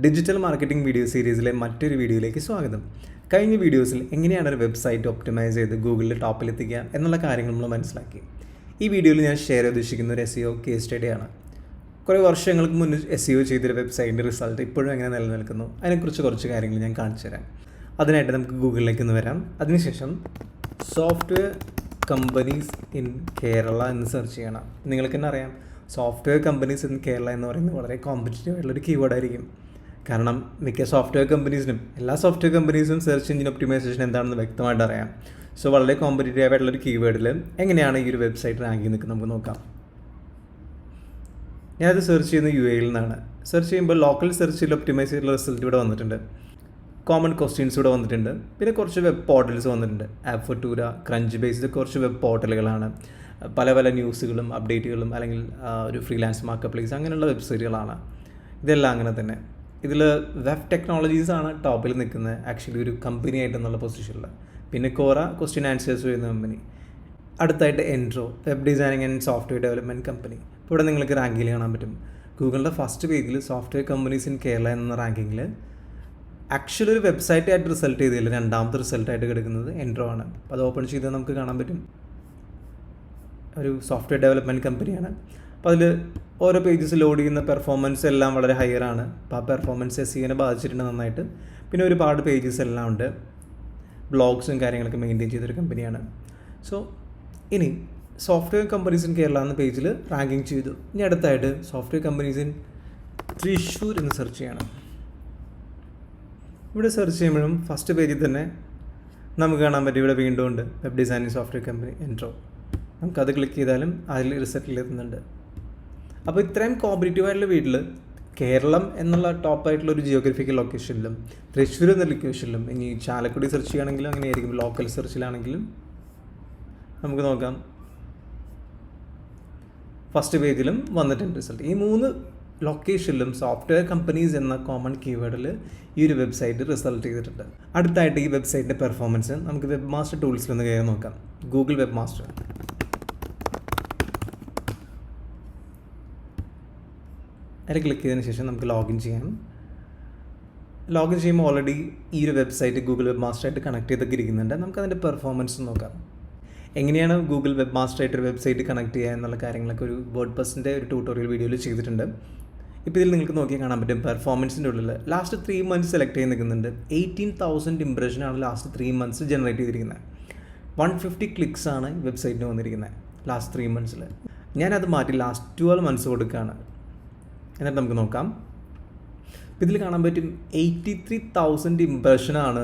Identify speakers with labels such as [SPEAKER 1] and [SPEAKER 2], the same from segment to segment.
[SPEAKER 1] Digital marketing video സീരീസിലെ മറ്റൊരു വീഡിയോയിലേക്ക് സ്വാഗതം. കഴിഞ്ഞ വീഡിയോസിൽ എങ്ങനെയാണ് ഒരു വെബ്സൈറ്റ് ഒപ്റ്റിമൈസ് ചെയ്ത് ഗൂഗിളിൽ ടോപ്പിലെത്തിക്കുക എന്നുള്ള കാര്യങ്ങൾ നമ്മൾ മനസ്സിലാക്കി. ഈ വീഡിയോയിൽ ഞാൻ ഷെയർ ചെയ്ത് ഉദ്ദേശിക്കുന്ന ഒരു SEO കേസ് സ്റ്റഡിയാണ്. കുറേ വർഷങ്ങൾക്ക് മുന്നേ SEO ചെയ്തൊരു വെബ്സൈറ്റിൻ്റെ റിസൾട്ട് ഇപ്പോഴും എങ്ങനെ നിലനിൽക്കുന്നു അതിനെക്കുറിച്ച് കുറച്ച് കാര്യങ്ങൾ ഞാൻ കാണിച്ചു തരാം. അതിനായിട്ട് നമുക്ക് ഗൂഗിളിലേക്ക് ഒന്ന് വരാം. അതിനുശേഷം സോഫ്റ്റ്വെയർ കമ്പനീസ് ഇൻ കേരള എന്ന് സെർച്ച് ചെയ്യണം. നിങ്ങൾക്ക് തന്നെ അറിയാം, സോഫ്റ്റ്വെയർ കമ്പനീസ് ഇൻ കേരള എന്ന് പറയുന്നത് വളരെ കോമ്പറ്റീറ്റീവ് ആയിട്ടുള്ളൊരു കീവേഡായിരിക്കും. കാരണം മിക്ക സോഫ്റ്റ്വെയർ കമ്പനീസിനും എല്ലാ സോഫ്റ്റ്വെയർ കമ്പനീസും സെർച്ച് എഞ്ചിൻ ഒപ്റ്റിമൈസേഷൻ എന്താണെന്ന് വ്യക്തമായിട്ട് അറിയാം. സോ വളരെ കോമ്പറ്റീറ്റീവ് ആയിട്ടുള്ളൊരു കീവേഡിൽ എങ്ങനെയാണ് ഈ ഒരു വെബ്സൈറ്റ് റാങ്ക് നിൽക്കുന്നത് നമുക്ക് നോക്കാം. ഞാനത് സെർച്ച് ചെയ്യുന്നത് UAE നിന്നാണ്. സെർച്ച് ചെയ്യുമ്പോൾ ലോക്കൽ സെർച്ചിൽ ഒപ്റ്റിമൈസ് ചെയ്തിട്ടുള്ള റിസൾട്ട് ഇവിടെ വന്നിട്ടുണ്ട്. കോമൺ ക്വസ്റ്റ്യൻസ് ഇവിടെ വന്നിട്ടുണ്ട്. പിന്നെ കുറച്ച് വെബ് പോർട്ടൽസ് വന്നിട്ടുണ്ട്. ആപ്ഫോർട്ടൂര, ക്രഞ്ച് ബേസ്ഡ് കുറച്ച് വെബ് പോർട്ടലുകളാണ്. പല പല ന്യൂസുകളും അപ്ഡേറ്റുകളും അല്ലെങ്കിൽ ഒരു ഫ്രീലാൻസ് മാർക്കറ്റ് പ്ലേസ് അങ്ങനെയുള്ള വെബ്സൈറ്റുകളാണ്. ഇതെല്ലാം അങ്ങനെ തന്നെ. ഇതിൽ വെബ് ടെക്നോളജീസ് ആണ് ടോപ്പിൽ നിൽക്കുന്നത്, ആക്ച്വലി ഒരു കമ്പനി ആയിട്ടെന്നുള്ള പൊസിഷനിൽ. പിന്നെ കോറ ക്വസ്റ്റ്യൻ ആൻസേഴ്സ് ചെയ്യുന്ന കമ്പനി. അടുത്തായിട്ട് entero web designing and software development company. ഇപ്പോൾ ഇവിടെ നിങ്ങൾക്ക് റാങ്കിങ്ങിൽ കാണാൻ പറ്റും. ഗൂഗിളിൻ്റെ ഫസ്റ്റ് പേജിൽ സോഫ്റ്റ്വെയർ കമ്പനീസ് ഇൻ കേരള എന്ന റാങ്കിങ്ങിൽ ആക്ച്വലി ഒരു വെബ്സൈറ്റ് ആയിട്ട് റിസൾട്ട് ചെയ്തില്ല, രണ്ടാമത്തെ റിസൾട്ടായിട്ട് കിടക്കുന്നത് എൻട്രോ ആണ്. അപ്പോൾ അത് ഓപ്പൺ ചെയ്താൽ നമുക്ക് കാണാൻ പറ്റും. ഒരു സോഫ്റ്റ്വെയർ ഡെവലപ്മെൻറ്റ് കമ്പനിയാണ്. അപ്പോൾ അതിൽ ഓരോ പേജസ് ലോഡ് ചെയ്യുന്ന പെർഫോമൻസ് എല്ലാം വളരെ ഹയറാണ്. അപ്പോൾ ആ പെർഫോമൻസ് SEOനെ ബാധിച്ചിട്ടുണ്ട് നന്നായിട്ട്. പിന്നെ ഒരുപാട് പേജസ് എല്ലാം ഉണ്ട്. ബ്ലോഗ്സും കാര്യങ്ങളൊക്കെ മെയിൻറ്റെയിൻ ചെയ്തൊരു കമ്പനിയാണ്. സോ ഇനി സോഫ്റ്റ്വെയർ കമ്പനീസ് ഇൻ കേരള എന്ന പേജിൽ റാങ്കിങ് ചെയ്തു. ഇനി അടുത്തായിട്ട് സോഫ്റ്റ്വെയർ കമ്പനീസ് ഇൻ തൃശ്ശൂർ എന്ന് സെർച്ച് ചെയ്യണം. ഇവിടെ സെർച്ച് ചെയ്യുമ്പോഴും ഫസ്റ്റ് പേജിൽ തന്നെ നമുക്ക് കാണാൻ പറ്റും, ഇവിടെ വീണ്ടും ഉണ്ട് web designing software company entero. നമുക്കത് ക്ലിക്ക് ചെയ്താലും അതിൽ റിസൾട്ടിൽ എത്തുന്നുണ്ട്. അപ്പോൾ ഇത്രയും കോമ്പറ്റീറ്റീവ് ആയിട്ടുള്ള വീട്ടിൽ കേരളം എന്നുള്ള ടോപ്പായിട്ടുള്ള ഒരു ജിയോഗ്രഫിക്കൽ ലൊക്കേഷനിലും തൃശ്ശൂർ എന്ന ലൊക്കേഷനിലും ഇനി ചാലക്കുടി സെർച്ച് ചെയ്യുകയാണെങ്കിലും അങ്ങനെയായിരിക്കും. ലോക്കൽ സെർച്ചിലാണെങ്കിലും നമുക്ക് നോക്കാം, ഫസ്റ്റ് പേജിലും വന്നിട്ടുണ്ട് റിസൾട്ട്. ഈ 3 ലൊക്കേഷനിലും സോഫ്റ്റ്വെയർ കമ്പനീസ് എന്ന കോമൺ കീവേഡിൽ ഈ ഒരു വെബ്സൈറ്റ് റിസൾട്ട് ചെയ്തിട്ടുണ്ട്. അടുത്തായിട്ട് ഈ വെബ്സൈറ്റിൻ്റെ പെർഫോമൻസ് നമുക്ക് വെബ് മാസ്റ്റർ ടൂൾസിലൊന്ന് കയറി നോക്കാം. Google web master. അതിൽ ക്ലിക്ക് ചെയ്തതിന് ശേഷം നമുക്ക് ലോഗിൻ ചെയ്യാം. ലോഗിൻ ചെയ്യുമ്പോൾ ഓൾറെഡി ഈ ഒരു വെബ്സൈറ്റ് ഗൂഗിൾ വെബ് മാസ്റ്ററായിട്ട് കണക്ട് ചെയ്തൊക്കെ ഇരിക്കുന്നുണ്ട്. നമുക്കതിൻ്റെ പെർഫോമൻസ് നോക്കാം. എങ്ങനെയാണ് ഗൂഗിൾ വെബ് മാസ്റ്ററായിട്ട് ഒരു വെബ്സൈറ്റ് കണക്ട് ചെയ്യുക എന്നുള്ള കാര്യങ്ങളൊക്കെ ഒരു വേർഡ്പ്രസ്സിൻ്റെ ഒരു ട്യൂട്ടോറിയൽ വീഡിയോയിൽ ചെയ്തിട്ടുണ്ട്. ഇപ്പോൾ ഇതിൽ നിങ്ങൾക്ക് നോക്കി കാണാൻ പറ്റും. പെർഫോമൻസിൻ്റെ ഉള്ളിൽ ലാസ്റ്റ് 3 months സെലക്ട് ചെയ്ത് നിൽക്കുന്നുണ്ട്. 18,000 ഇംപ്രഷനാണ് ലാസ്റ്റ് 3 months ജനറേറ്റ് ചെയ്തിരിക്കുന്നത്. 150 ക്ലിക്സ് ആണ് വെബ്സൈറ്റിന് വന്നിരിക്കുന്നത് ലാസ്റ്റ് 3 months. ഞാനത് മാറ്റി ലാസ്റ്റ് 12 months കൊടുക്കുകയാണ്. എന്നിട്ട് നമുക്ക് നോക്കാം. ഇതിൽ കാണാൻ പറ്റും 83,000 ഇംപ്രഷനാണ്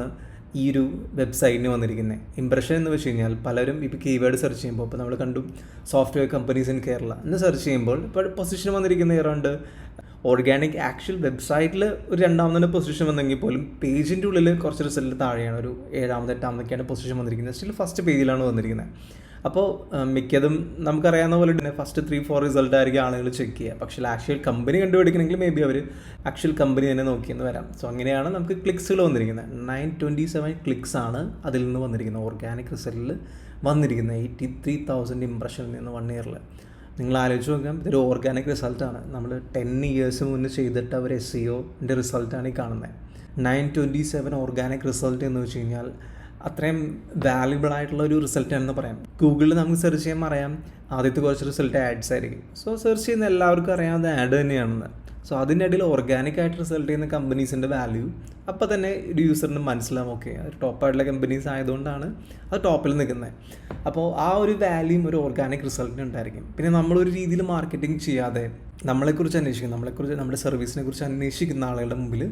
[SPEAKER 1] ഈ ഒരു വെബ്സൈറ്റിന് വന്നിരിക്കുന്നത്. ഇംപ്രഷൻ എന്ന് വെച്ച് കഴിഞ്ഞാൽ പലരും ഇപ്പോൾ കീവേഡ് സെർച്ച് ചെയ്യുമ്പോൾ, ഇപ്പോൾ നമ്മൾ കണ്ടു സോഫ്റ്റ്വെയർ കമ്പനീസ് ഇൻ കേരള എന്ന് സെർച്ച് ചെയ്യുമ്പോൾ ഇപ്പോൾ പൊസിഷൻ വന്നിരിക്കുന്ന അറൗണ്ട് ഓർഗാനിക് ആക്ച്വൽ വെബ്സൈറ്റിൽ ഒരു 2ാമത്തെ പൊസിഷൻ വന്നെങ്കിൽ പോലും പേജിൻ്റെ ഉള്ളിൽ കുറച്ച് റിസൾട്ട് താഴെയാണ്. ഒരു 7ാമത് 8ാമതൊക്കെയാണ് പൊസിഷൻ വന്നിരിക്കുന്നത്. സ്റ്റിൽ ഫസ്റ്റ് പേജിലാണ് വന്നിരിക്കുന്നത്. അപ്പോൾ മിക്കതും നമുക്കറിയാവുന്ന പോലെ തന്നെ ഫസ്റ്റ് 3-4 റിസൾട്ട് ആയിരിക്കും ആളുകൾ ചെക്ക് ചെയ്യുക. പക്ഷേ ആക്ച്വൽ കമ്പനി കണ്ടുപിടിക്കണമെങ്കിൽ മേ ബി അവർ ആക്ച്വൽ കമ്പനി തന്നെ നോക്കിയെന്ന് വരാം. സോ അങ്ങനെയാണ് നമുക്ക് ക്ലിക്സുകൾ വന്നിരിക്കുന്നത്. 927 ക്ലിക്സ് ആണ് അതിൽ നിന്ന് വന്നിരിക്കുന്നത്. ഓർഗാനിക് റിസൾട്ടിൽ വന്നിരിക്കുന്നത് 83,000 ഇംപ്രഷനിൽ നിന്ന് 1 yearൽ. നിങ്ങൾ ആലോചിച്ച് നോക്കാം, ഇതൊരു ഓർഗാനിക് റിസൾട്ടാണ്. നമ്മൾ 10 years മുന്നേ ചെയ്തിട്ട് അവർ SEOൻ്റെ റിസൾട്ടാണ് ഈ കാണുന്നത്. 927 ഓർഗാനിക് റിസൾട്ട് എന്ന് വെച്ച് കഴിഞ്ഞാൽ അത്രയും വാല്യുബിൾ ആയിട്ടുള്ള ഒരു റിസൾട്ടാണെന്ന് പറയാം. ഗൂഗിളിൽ നമുക്ക് സെർച്ച് ചെയ്യുമ്പോൾ അറിയാം, ആദ്യത്തെ കുറച്ച് റിസൾട്ട് ആഡ്സ് ആയിരിക്കും. സോ സെർച്ച് ചെയ്യുന്ന എല്ലാവർക്കും അറിയാം അത് ആഡ് തന്നെയാണെന്ന്. സോ അതിൻ്റെ ഇടയിൽ ഓർഗാനിക് ആയിട്ട് റിസൾട്ട് ചെയ്യുന്ന കമ്പനീസിൻ്റെ വാല്യൂ അപ്പോൾ തന്നെ ഒരു യൂസറിന് മനസ്സിലാവും, ഓക്കെ അത് ടോപ്പായിട്ടുള്ള കമ്പനീസ് ആയതുകൊണ്ടാണ് അത് ടോപ്പിൽ നിൽക്കുന്നത്. അപ്പോൾ ആ ഒരു വാല്യൂം ഒരു ഓർഗാനിക് റിസൾട്ടിന് ഉണ്ടായിരിക്കും. പിന്നെ നമ്മളൊരു രീതിയിൽ മാർക്കറ്റിംഗ് ചെയ്യാതെ നമ്മളെക്കുറിച്ച് അന്വേഷിക്കും, നമ്മുടെ സർവീസിനെ കുറിച്ച് അന്വേഷിക്കുന്ന ആളുകളുടെ മുമ്പിൽ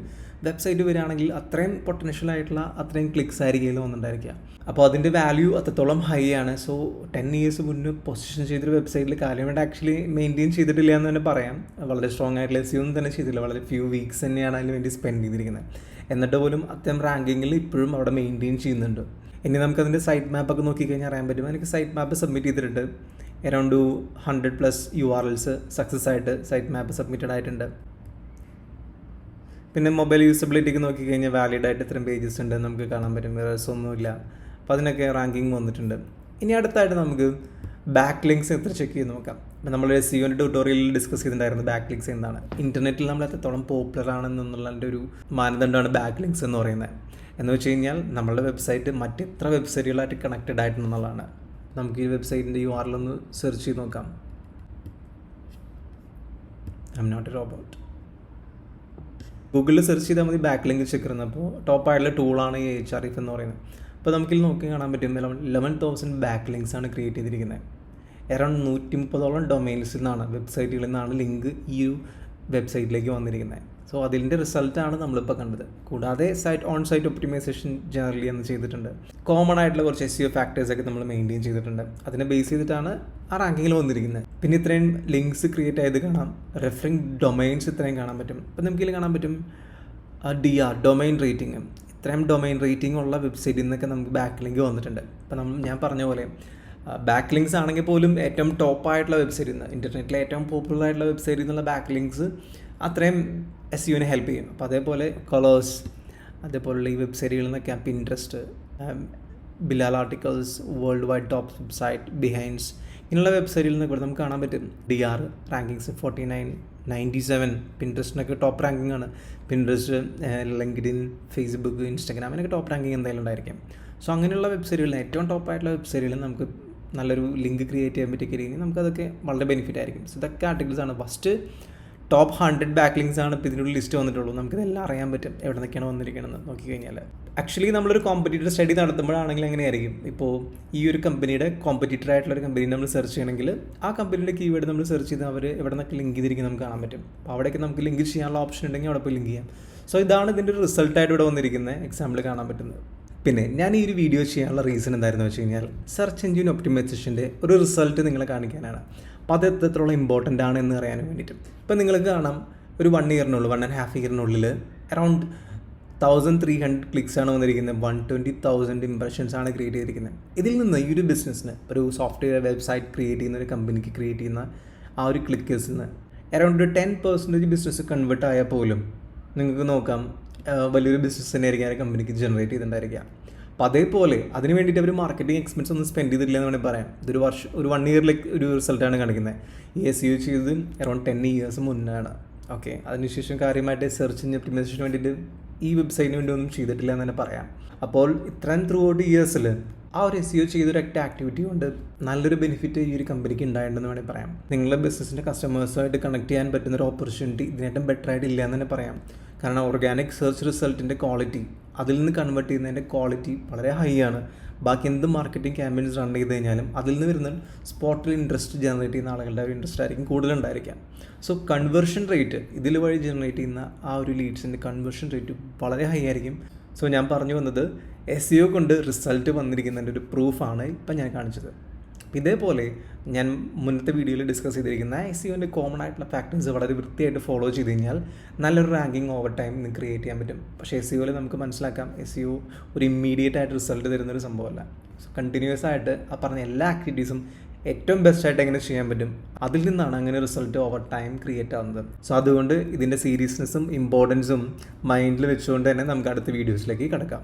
[SPEAKER 1] വെബ്സൈറ്റ് വരികയാണെങ്കിൽ അത്രയും പൊട്ടൻഷ്യൽ ആയിട്ടുള്ള അത്രയും ക്ലിക്സ് ആയിരിക്കും വന്നിട്ടുണ്ടായിരിക്കുക. അപ്പോൾ അതിൻ്റെ വാല്യൂ അത്രത്തോളം ഹൈ ആണ്. സോ 10 years മുന്നേ പൊസിഷൻ ചെയ്തൊരു വെബ്സൈറ്റിൽ കാര്യമായിട്ട് ആക്ച്വലി മെയിൻറ്റെയിൻ ചെയ്തിട്ടില്ല എന്ന് തന്നെ പറയാം. വളരെ സ്ട്രോങ് ആയിട്ടുള്ള SEO ഒന്നും തന്നെ ചെയ്തില്ല. വളരെ ഫ്യൂ വീക്സ് തന്നെയാണ് അതിന് വേണ്ടി സ്പെൻഡ് ചെയ്തിരിക്കുന്നത്. എന്നിട്ട് പോലും അത്യം റാങ്കിങ്ങിൽ ഇപ്പോഴും അവിടെ മെയിൻറ്റെയിൻ ചെയ്യുന്നുണ്ട്. ഇനി നമുക്കതിൻ്റെ സൈറ്റ് മാപ്പൊക്കെ നോക്കിക്കഴിഞ്ഞാൽ അറിയാൻ പറ്റും. എനിക്ക് സൈറ്റ് മാപ്പ് സബ്മിറ്റ് ചെയ്തിട്ടുണ്ട്. അറൗണ്ട് 100+ URLs സക്സസ് ആയിട്ട് സൈറ്റ് മാപ്പ് സബ്മിറ്റഡ് ആയിട്ടുണ്ട്. പിന്നെ മൊബൈൽ യൂസബിലിറ്റിക്ക് നോക്കിക്കഴിഞ്ഞാൽ വാലിഡ് ആയിട്ട് ഇത്രയും പേജസ് ഉണ്ട് നമുക്ക് കാണാൻ പറ്റും. എറേഴ്സ് ഒന്നുമില്ല. അപ്പോൾ അതിനൊക്കെ റാങ്കിങ് വന്നിട്ടുണ്ട്. ഇനി അടുത്തായിട്ട് നമുക്ക് ബാക്ക് ലിങ്ക്സ് എത്ര ചെക്ക് ചെയ്ത് നോക്കാം. ഇപ്പം നമ്മൾ SEOൻ്റെ ട്യൂട്ടോറിയലിൽ ഡിസ്കസ് ചെയ്തിട്ടുണ്ടായിരുന്നു ബാക്ക് ലിങ്ക്സ് എന്താണ്. ഇൻ്റർനെറ്റിൽ നമ്മൾ എത്രത്തോളം പോപ്പുലർ ആണെന്നുള്ളതിൻ്റെ ഒരു മാനദണ്ഡമാണ് ബാക്ക് ലിങ്ക്സ് എന്ന് പറയുന്നത്. എന്ന് വെച്ച് കഴിഞ്ഞാൽ നമ്മളുടെ വെബ്സൈറ്റ് മറ്റെത്ര വെബ്സൈറ്റുകളായിട്ട് കണക്റ്റഡ് ആയിട്ടുണ്ടെന്നുള്ളതാണ്. നമുക്ക് ഈ വെബ്സൈറ്റിൻ്റെ URL ഒന്ന് സെർച്ച് ചെയ്ത് നോക്കാം. I am not a robot. ഗൂഗിളിൽ സെർച്ച് ചെയ്താൽ മതി ബാക്ക് ലിങ്ക് ചെക്ക് ചെയ്യുന്നത്. അപ്പോൾ ടോപ്പായിട്ടുള്ള ടൂളാണ് ഈ Ahref എന്ന് പറയുന്നത്. അപ്പോൾ നമുക്കിൽ നോക്കി കാണാൻ പറ്റും 11,000 ബാക്ക് ലിങ്ക്സ് ആണ് ക്രിയേറ്റ് ചെയ്തിരിക്കുന്നത്. അറൗണ്ട് 130ഓളം ഡൊമൈൻസിൽ നിന്നാണ്, വെബ്സൈറ്റുകളിൽ നിന്നാണ് ലിങ്ക് ഈ ഒരു വെബ്സൈറ്റിലേക്ക് വന്നിരിക്കുന്നത്. സോ അതിൻ്റെ റിസൾട്ടാണ് നമ്മളിപ്പോൾ കണ്ടത്. കൂടാതെ ഓൺ സൈറ്റ് ഒപ്റ്റിമൈസേഷൻ ജനറലി എന്ന് ചെയ്തിട്ടുണ്ട്. കോമൺ ആയിട്ടുള്ള കുറച്ച് SEO ഫാക്ടേഴ്സൊക്കെ നമ്മൾ മെയിൻറ്റെയിൻ ചെയ്തിട്ടുണ്ട്. അതിനെ ബേസ് ചെയ്തിട്ടാണ് ആ റാങ്കിങ്ങിൽ വന്നിരിക്കുന്നത്. പിന്നെ ഇത്രയും ലിങ്ക്സ് ക്രിയേറ്റ് ചെയ്ത് കാണാം. റെഫറിങ് ഡൊമൈൻസ് ഇത്രയും കാണാൻ പറ്റും. ഇപ്പം നമുക്കിതിൽ കാണാൻ പറ്റും DR ഡൊമൈൻ റേറ്റിംഗ്. ഇത്രയും ഡൊമൈൻ റേറ്റിംഗ് ഉള്ള വെബ്സൈറ്റിൽ നിന്നൊക്കെ നമുക്ക് ബാക്ക് ലിങ്ക് വന്നിട്ടുണ്ട്. ഇപ്പം ഞാൻ പറഞ്ഞ പോലെ ബാക്ക് ലിങ്ക്സ് ആണെങ്കിൽ പോലും ഏറ്റവും ടോപ്പായിട്ടുള്ള വെബ്സൈറ്റിൽ നിന്ന്, ഇൻ്റർനെറ്റിലെ ഏറ്റവും പോപ്പുലർ ആയിട്ടുള്ള വെബ്സൈറ്റിൽ നിന്നുള്ള ബാക്ക് ലിങ്ക്സ് അത്രയും SEOനെ ഹെൽപ്പ് ചെയ്യും. അപ്പോൾ അതേപോലെ കളേഴ്സ്, അതേപോലുള്ള ഈ വെബ്സൈറ്റുകളിൽ നിന്നൊക്കെ പിൻട്രസ്റ്റ്, ബിലാൽ articles, world wide top website, ബിഹൈൻഡ്സ്, ഇങ്ങനെയുള്ള വെബ്സൈറ്റിൽ നിന്ന് ഇവിടെ നമുക്ക് കാണാൻ പറ്റും DR റാങ്കിങ്സ് 49, 97. പിൻട്രസ്റ്റിനൊക്കെ ടോപ്പ് റാങ്കിങ് ആണ്. പിൻട്രസ്റ്റ്, ലിങ്ക്ഡിൻ, ഫേസ്ബുക്ക്, ഇൻസ്റ്റാഗ്രാം, അങ്ങനെയൊക്കെ ടോപ്പ് റാങ്കിങ് എന്തായാലും ഉണ്ടായിരിക്കും. സോ അങ്ങനെയുള്ള വെബ്സൈറ്റുകളിൽ ഏറ്റവും ടോപ്പായിട്ടുള്ള വെബ്സൈറ്റുകളിൽ നമുക്ക് നല്ലൊരു ലിങ്ക് ക്രിയേറ്റ് ചെയ്യാൻ പറ്റിക്കഴിഞ്ഞാൽ നമുക്കതൊക്കെ വളരെ ബെനിഫിറ്റ് ആയിരിക്കും. സോ ഇതൊക്കെ ആർട്ടിക്കിൾസാണ്. ഫസ്റ്റ് ടോപ്പ് 100 ബാക്ക് ലിങ്ക്സ് ആണ് ഇപ്പോൾ ഇതിനുള്ള ലിസ്റ്റ് വന്നിട്ടുള്ളൂ. നമുക്കിതെല്ലാം അറിയാൻ പറ്റും എവിടെ നിന്നൊക്കെയാണ് വന്നിരിക്കണമെന്ന് നോക്കിക്കഴിഞ്ഞാൽ. ആക്ച്വലി നമ്മളൊരു കോമ്പറ്റീറ്റർ സ്റ്റഡി നടത്തുമ്പോഴാണെങ്കിൽ എങ്ങനെയായിരിക്കും, ഇപ്പോൾ ഈ ഒരു കമ്പനിയുടെ കോമ്പറ്റീറ്റർ ആയിട്ടുള്ളൊരു കമ്പനി നമ്മൾ സെർച്ച് ചെയ്യണമെങ്കിൽ ആ കമ്പനിയുടെ കീവേഡ് നമ്മൾ സെർച്ച് ചെയ്ത് അവർ എവിടെ നിന്നൊക്കെ ലിങ്ക് ചെയ്തിരിക്കുന്നത് നമുക്ക് കാണാൻ പറ്റും. അപ്പോൾ അവിടേക്ക് നമുക്ക് ലിങ്ക് ചെയ്യാനുള്ള ഓപ്ഷൻ ഉണ്ടെങ്കിൽ അവിടെ പോയി ലിങ്ക് ചെയ്യാം. സോ ഇതാണ് ഇതിൻ്റെ ഒരു റിസൾട്ടായിട്ട് ഇവിടെ വന്നിരിക്കുന്നത് എക്സാമ്പിൾ കാണാൻ പറ്റുന്നത്. പിന്നെ ഞാൻ ഈ ഒരു വീഡിയോ ചെയ്യാനുള്ള റീസൺ എന്തായിരുന്നു വെച്ച് കഴിഞ്ഞാൽ സെർച്ച് എഞ്ചിൻ ഒപ്റ്റിമൈസേഷൻ്റെ ഒരു റിസൾട്ട് നിങ്ങളെ കാണിക്കാനാണ്. അപ്പോൾ അത് എത്രത്തോളം ഇമ്പോർട്ടൻ്റ് ആണ് എന്ന് അറിയാൻ വേണ്ടിയിട്ട്. ഇപ്പോൾ നിങ്ങൾക്ക് കാണാം ഒരു 1 ഇയറിനുള്ളിൽ 1.5 ഇയറിനുള്ളിൽ അറൗണ്ട് 1300 ക്ലിക്സാണ് വന്നിരിക്കുന്നത്. 120,000 ഇംപ്രഷൻസ് ആണ് ക്രിയേറ്റ് ചെയ്തിരിക്കുന്നത്. ഇതിൽ നിന്ന് ഈ ഒരു ബിസിനസ്സിന്, ഒരു സോഫ്റ്റ്വെയർ വെബ്സൈറ്റ് ക്രിയേറ്റ് ചെയ്യുന്ന ഒരു കമ്പനിക്ക് ക്രിയേറ്റ് ചെയ്യുന്ന ആ ഒരു ക്ലിക്കേഴ്സിൽ നിന്ന് അറൗണ്ട് 10% ബിസിനസ് കൺവേർട്ട് ആയാൽ പോലും നിങ്ങൾക്ക് നോക്കാം വലിയൊരു ബിസിനസ് തന്നെ ആയിരിക്കും ആ കമ്പനിക്ക് ജനറേറ്റ് ചെയ്തിട്ടുണ്ടായിരിക്കുക. അപ്പോൾ അതേപോലെ അതിന് വേണ്ടിയിട്ട് അവർ മാർക്കറ്റിംഗ് എക്സ്പെൻസ് ഒന്നും സ്പെൻഡ് ചെയ്തിട്ടില്ല എന്ന് വേണമെങ്കിൽ പറയാം. ഇതൊരു ഒരു 1 ഇയറിലേക്ക് ഒരു റിസൾട്ടാണ് കാണിക്കുന്നത്. ഈ SEO ചെയ്തത് അറൗണ്ട് 10 ഇയേഴ്സ് മുന്നാണ്. ഓക്കെ, അതിനുശേഷം കാര്യമായിട്ട് സെർച്ച് എഞ്ചിൻ ഒപ്റ്റിമൈസേഷന് വേണ്ടിയിട്ട് ഈ വെബ്സൈറ്റിന് വേണ്ടി ഒന്നും ചെയ്തിട്ടില്ല എന്ന് തന്നെ പറയാം. അപ്പോൾ ഇത്രയും ത്രൂ ഔട്ട് ഇയേഴ്സിൽ ആ ഒരു SEO ചെയ്തൊരു ആക്ടിവിറ്റി കൊണ്ട് നല്ലൊരു ബെനിഫിറ്റ് ഈ ഒരു കമ്പനിക്ക് ഉണ്ടായിട്ടുണ്ടെന്ന് വേണമെങ്കിൽ പറയാം. നിങ്ങളുടെ ബിസിനസ്സിൻ്റെ കസ്റ്റമേഴ്സുമായിട്ട് കണക്ട് ചെയ്യാൻ പറ്റുന്നൊരു ഓപ്പർച്യൂണിറ്റി ഇതിനേറ്റവും ബെറ്റർ ആയിട്ട് ഇല്ല എന്ന് തന്നെ പറയാം. കാരണം ഓർഗാനിക് സെർച്ച് റിസൾട്ടിൻ്റെ ക്വാളിറ്റി, അതിൽ നിന്ന് കൺവേർട്ട് ചെയ്യുന്നതിൻ്റെ ക്വാളിറ്റി വളരെ ഹൈ ആണ്. ബാക്കി എന്ത് മാർക്കറ്റിംഗ് ക്യാമ്പയിൻസ് റൺ ചെയ്ത് കഴിഞ്ഞാലും അതിൽ നിന്ന് വരുന്ന സ്പോട്ടിൽ ഇൻട്രസ്റ്റ് ജനറേറ്റ് ചെയ്യുന്ന ആളുകളുടെ ഒരു ഇൻട്രസ്റ്റ് ആയിരിക്കും കൂടുതലുണ്ടായിരിക്കാം. സോ കൺവേർഷൻ റേറ്റ്, ഇതിൽ വഴി ജനറേറ്റ് ചെയ്യുന്ന ആ ഒരു ലീഡ്സിൻ്റെ കൺവേർഷൻ റേറ്റ് വളരെ ഹൈ ആയിരിക്കും. സോ ഞാൻ പറഞ്ഞു വന്നത് SEO കൊണ്ട് റിസൾട്ട് വന്നിരിക്കുന്നതിൻ്റെ ഒരു പ്രൂഫാണ് ഇപ്പം ഞാൻ കാണിച്ചത്. ഇതേപോലെ ഞാൻ മുന്നത്തെ വീഡിയോയിൽ ഡിസ്കസ് ചെയ്തിരിക്കുന്ന SEOൻ്റെ കോമൺ ആയിട്ടുള്ള ഫാക്ടേഴ്സ് വളരെ വൃത്തിയായിട്ട് ഫോളോ ചെയ്ത് കഴിഞ്ഞാൽ നല്ലൊരു റാങ്കിങ് ഓവർ ടൈം നിങ്ങൾക്ക് ക്രിയേറ്റ് ചെയ്യാൻ പറ്റും. പക്ഷേ SEOയിൽ നമുക്ക് മനസ്സിലാക്കാം SEO ഒരു ഇമ്മീഡിയറ്റ് ആയിട്ട് റിസൾട്ട് തരുന്നൊരു സംഭവമല്ല. സോ കണ്ടിന്യൂസ് ആയിട്ട് ആ പറഞ്ഞ എല്ലാ ആക്ടിവിറ്റീസും ഏറ്റവും ബെസ്റ്റായിട്ട് എങ്ങനെ ചെയ്യാൻ പറ്റും, അതിൽ നിന്നാണ് അങ്ങനെ റിസൾട്ട് ഓവർ ടൈം ക്രിയേറ്റ് ആവുന്നത്. സോ അതുകൊണ്ട് ഇതിൻ്റെ സീരിയസ്നെസ്സും ഇമ്പോർട്ടൻസും മൈൻഡിൽ വെച്ചുകൊണ്ട് തന്നെ നമുക്ക് അടുത്ത വീഡിയോസിലേക്ക് കിടക്കാം.